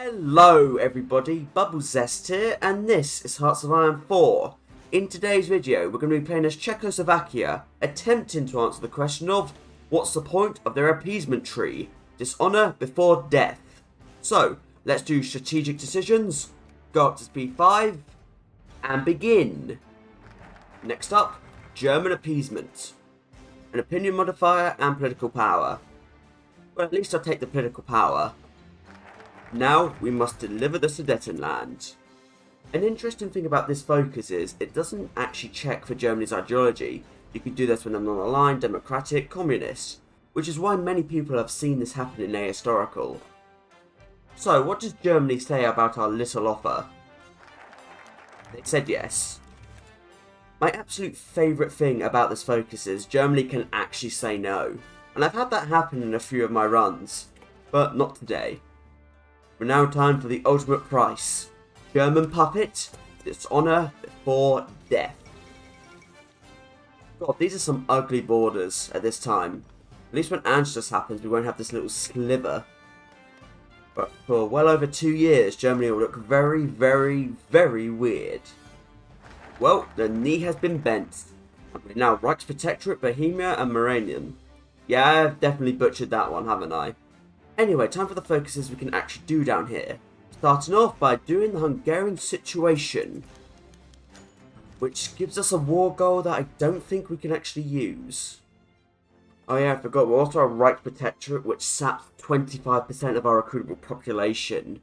Hello everybody, Bubblezest here, and this is Hearts of Iron 4. In today's video, we're going to be playing as Czechoslovakia, attempting to answer the question of, what's the point of their appeasement tree? Dishonour before death. So, let's do strategic decisions, go up to speed 5, and begin. Next up, German appeasement. An opinion modifier and political power. Well, at least I'll take the political power. Now, we must deliver the Sudetenland. An interesting thing about this focus is, it doesn't actually check for Germany's ideology. You can do this when they're non-aligned, democratic, communist, which is why many people have seen this happen in ahistorical. So, what does Germany say about our little offer? They said yes. My absolute favourite thing about this focus is Germany can actually say no. And I've had that happen in a few of my runs, but not today. We're now time for the ultimate price. German puppet, dishonour before death. God, these are some ugly borders at this time. At least when Anschluss happens, we won't have this little sliver. But for well over 2 years, Germany will look very, very, very weird. Well, the knee has been bent. We're now Reichsprotectorate, Bohemia and Moranian. Yeah, I've definitely butchered that one, haven't I? Anyway, time for the focuses we can actually do down here. Starting off by doing the Hungarian situation, which gives us a war goal that I don't think we can actually use. Oh yeah, I forgot, we're also a Reichsprotectorate, which saps 25% of our recruitable population.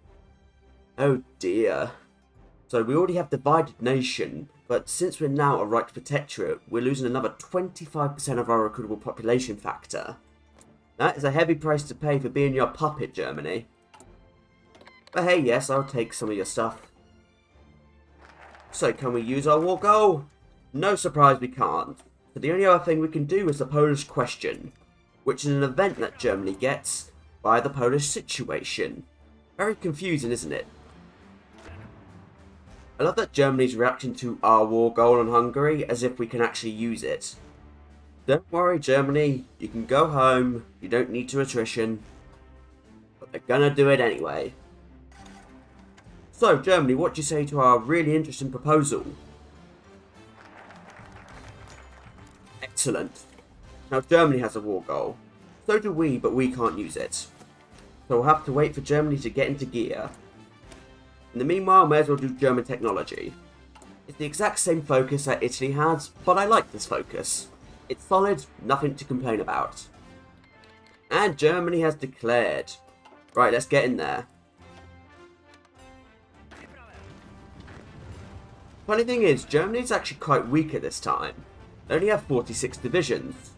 Oh dear. So we already have divided nation, but since we're now a Reichsprotectorate, we're losing another 25% of our recruitable population factor. That is a heavy price to pay for being your puppet, Germany. But hey, yes, I'll take some of your stuff. So, can we use our war goal? No surprise we can't. So the only other thing we can do is the Polish question, which is an event that Germany gets by the Polish situation. Very confusing, isn't it? I love that Germany's reaction to our war goal on Hungary as if we can actually use it. Don't worry, Germany, you can go home, you don't need to attrition, but they're gonna do it anyway. So, Germany, what do you say to our really interesting proposal? Excellent. Now, Germany has a war goal. So do we, but we can't use it. So we'll have to wait for Germany to get into gear. In the meanwhile, may as well do German technology. It's the exact same focus that Italy has, but I like this focus. It's solid, nothing to complain about. And Germany has declared. Right, let's get in there. Funny thing is, Germany's actually quite weak at this time. They only have 46 divisions.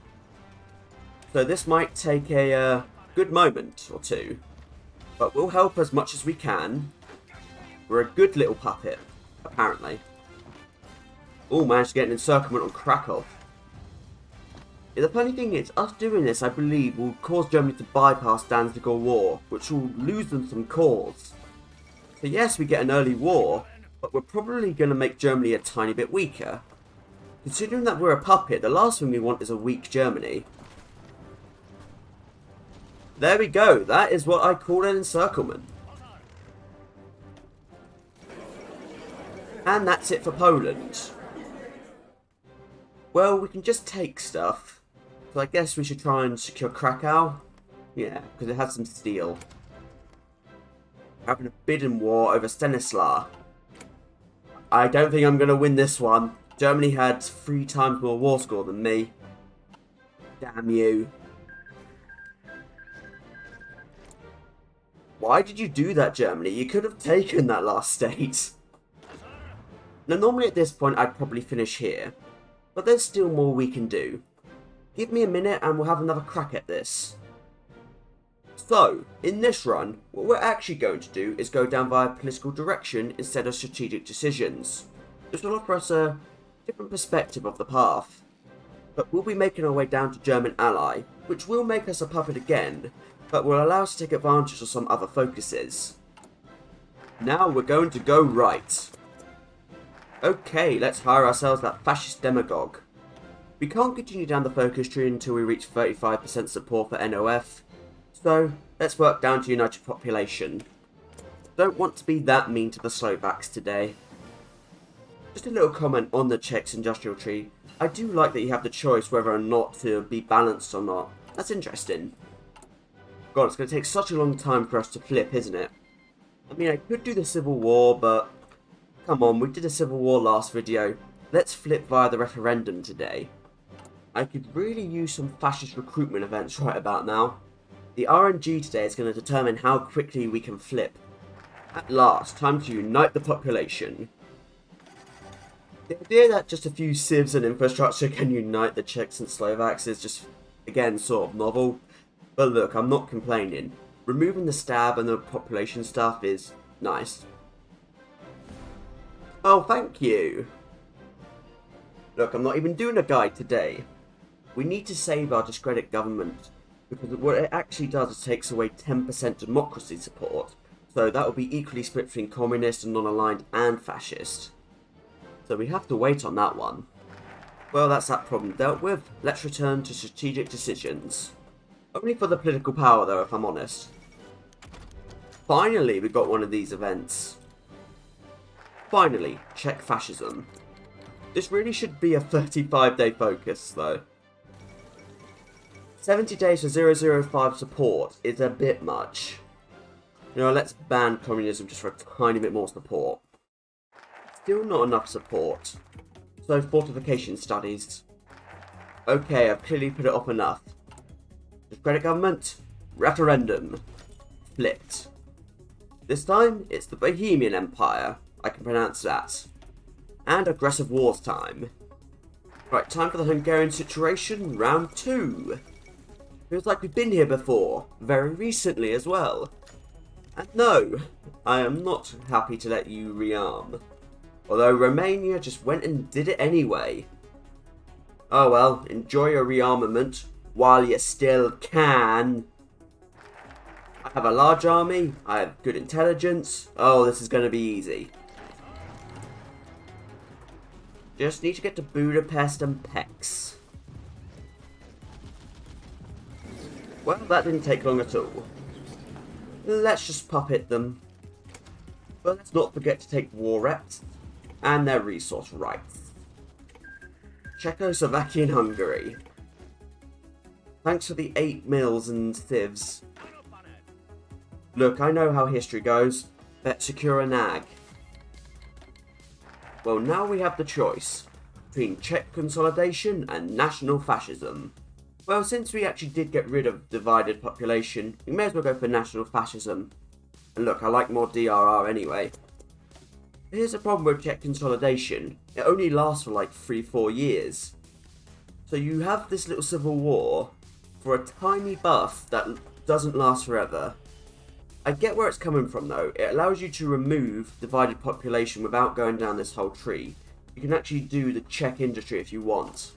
So this might take a good moment or two. But we'll help as much as we can. We're a good little puppet, apparently. Oh, managed to get an encirclement on Krakow. Yeah, the funny thing is, us doing this, I believe, will cause Germany to bypass Danzig War, which will lose them some cores. So yes, we get an early war, but we're probably going to make Germany a tiny bit weaker. Considering that we're a puppet, the last thing we want is a weak Germany. There we go, that is what I call an encirclement. And that's it for Poland. Well, we can just take stuff. So I guess we should try and secure Krakow. Yeah, because it has some steel. Having a bidden war over Stanislaw. I don't think I'm going to win this one. Germany had 3 times more war score than me. Damn you. Why did you do that, Germany? You could have taken that last state. Now, normally at this point, I'd probably finish here. But there's still more we can do. Give me a minute and we'll have another crack at this. So, in this run, what we're actually going to do is go down via political direction instead of strategic decisions. This will offer us a different perspective of the path. But we'll be making our way down to German ally, which will make us a puppet again, but will allow us to take advantage of some other focuses. Now we're going to go right. Okay, let's hire ourselves that fascist demagogue. We can't continue down the focus tree until we reach 35% support for NOF, so let's work down to united population. Don't want to be that mean to the Slovaks today. Just a little comment on the Czechs industrial tree. I do like that you have the choice whether or not to be balanced or not. That's interesting. God, it's going to take such a long time for us to flip, isn't it? I mean, I could do the Civil War, but come on, we did a Civil War last video. Let's flip via the referendum today. I could really use some fascist recruitment events right about now. The RNG today is going to determine how quickly we can flip. At last, time to unite the population. The idea that just a few civs and infrastructure can unite the Czechs and Slovaks is just, again, sort of novel. But look, I'm not complaining. Removing the stab and the population stuff is nice. Oh, thank you. Look, I'm not even doing a guide today. We need to save our discredit government, because what it actually does is takes away 10% democracy support. So that will be equally split between communist and non-aligned and fascist. So we have to wait on that one. Well, that's that problem dealt with. Let's return to strategic decisions. Only for the political power though, if I'm honest. Finally, we got one of these events. Finally, Czech fascism. This really should be a 35-day focus though. 70 days for 005 support is a bit much. You know, let's ban communism just for a tiny bit more support. Still not enough support. So, fortification studies. Okay, I've clearly put it off enough. Discredit government. Referendum. Flipped. This time, it's the Bohemian Empire. I can pronounce that. And aggressive wars time. Right, time for the Hungarian situation, round 2. Feels like we've been here before. Very recently as well. And no, I am not happy to let you rearm. Although Romania just went and did it anyway. Oh well, enjoy your rearmament while you still can. I have a large army, I have good intelligence. Oh, this is going to be easy. Just need to get to Budapest and Pécs. Well, that didn't take long at all. Let's just puppet them. But let's not forget to take war reps and their resource rights. Czechoslovakia and Hungary. Thanks for the 8 mills and civs. Look, I know how history goes. Let's secure a nag. Well, now we have the choice between Czech consolidation and national fascism. Well, since we actually did get rid of divided population, we may as well go for national fascism. And look, I like more DRR anyway. Here's the problem with Czech consolidation. It only lasts for like 3-4 years. So you have this little civil war for a tiny buff that doesn't last forever. I get where it's coming from though. It allows you to remove divided population without going down this whole tree. You can actually do the Czech industry if you want.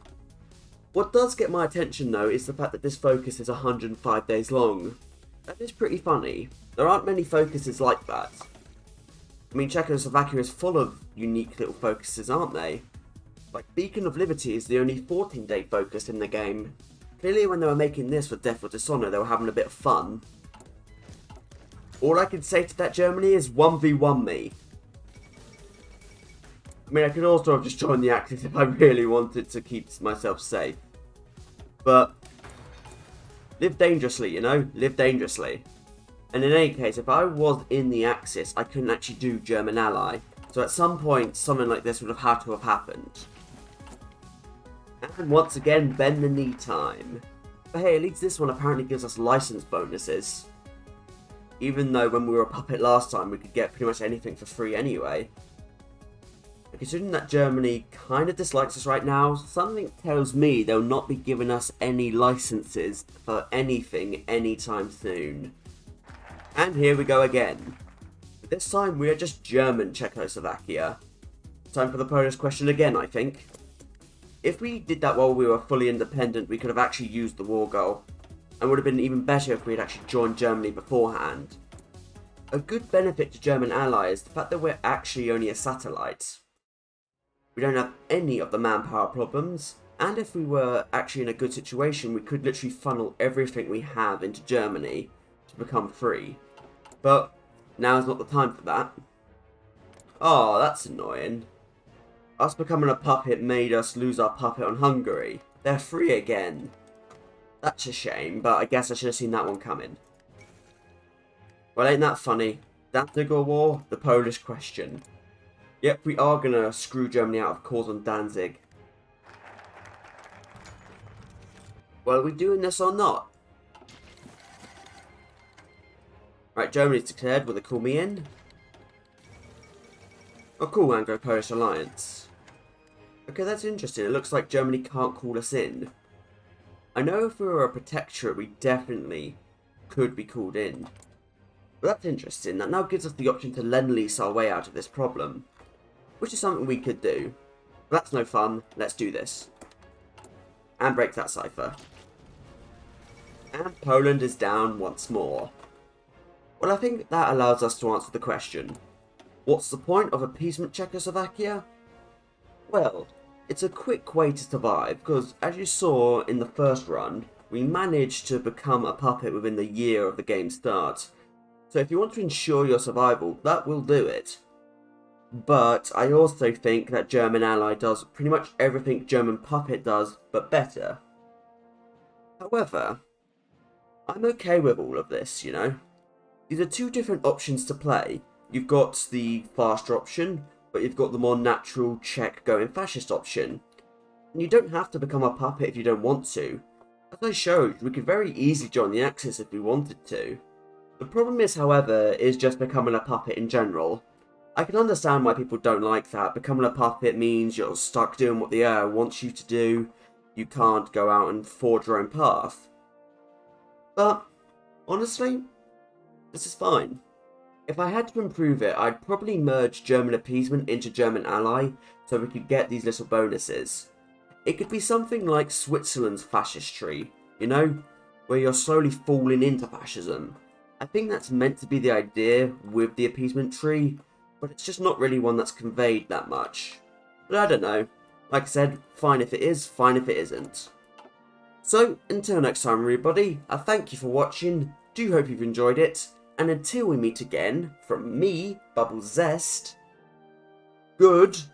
What does get my attention though is the fact that this focus is 105 days long. That is pretty funny. There aren't many focuses like that. I mean, Czechoslovakia is full of unique little focuses, aren't they? Like Beacon of Liberty is the only 14-day focus in the game. Clearly when they were making this for Death or Dishonor, they were having a bit of fun. All I can say to that Germany is 1v1 me. I mean, I could also have just joined the Axis if I really wanted to keep myself safe. But live dangerously, you know? Live dangerously. And in any case, if I was in the Axis, I couldn't actually do German ally. So at some point, something like this would have had to have happened. And once again, bend the knee time. But hey, at least this one apparently gives us license bonuses. Even though when we were a puppet last time, we could get pretty much anything for free anyway. And considering that Germany kind of dislikes us right now, something tells me they'll not be giving us any licenses for anything anytime soon. And here we go again. But this time we are just German Czechoslovakia. Time for the Polish question again, I think. If we did that while we were fully independent, we could have actually used the war goal. And would have been even better if we had actually joined Germany beforehand. A good benefit to German allies is the fact that we're actually only a satellite. We don't have any of the manpower problems, and if we were actually in a good situation, we could literally funnel everything we have into Germany to become free. But Now's not the time for that. Oh, that's annoying. Us becoming a puppet made us lose our puppet on Hungary. They're free again. That's a shame, but I guess I should have seen that one coming. Well, ain't that funny? Danzig or war? The Polish question. Yep, we are gonna screw Germany out of course on Danzig. Well, are we doing this or not? Right, Germany's declared. Will they call me in? Oh, cool, Anglo-Polish alliance. Okay, that's interesting. It looks like Germany can't call us in. I know if we were a protectorate, we definitely could be called in. But that's interesting. That now gives us the option to lend-lease our way out of this problem, which is something we could do. But that's no fun. Let's do this. And break that cipher. And Poland is down once more. Well, I think that allows us to answer the question. What's the point of Appeasement Czechoslovakia? Well, it's a quick way to survive, because as you saw in the first run, we managed to become a puppet within the year of the game's start. So if you want to ensure your survival, that will do it. But I also think that German Ally does pretty much everything German Puppet does, but better. However, I'm okay with all of this, you know. These are two different options to play. You've got the faster option, but you've got the more natural Czech going fascist option. And you don't have to become a puppet if you don't want to. As I showed, we could very easily join the Axis if we wanted to. The problem is, however, is just becoming a puppet in general. I can understand why people don't like that. Becoming a puppet means you're stuck doing what the air wants you to do. You can't go out and forge your own path. But, honestly, this is fine. If I had to improve it, I'd probably merge German appeasement into German ally so we could get these little bonuses. It could be something like Switzerland's fascist tree, you know, where you're slowly falling into fascism. I think that's meant to be the idea with the appeasement tree, but it's just not really one that's conveyed that much. But I don't know. Like I said, fine if it is, fine if it isn't. So, until next time everybody, I thank you for watching, do hope you've enjoyed it, and until we meet again, from me, Bubble Zest, goodbye!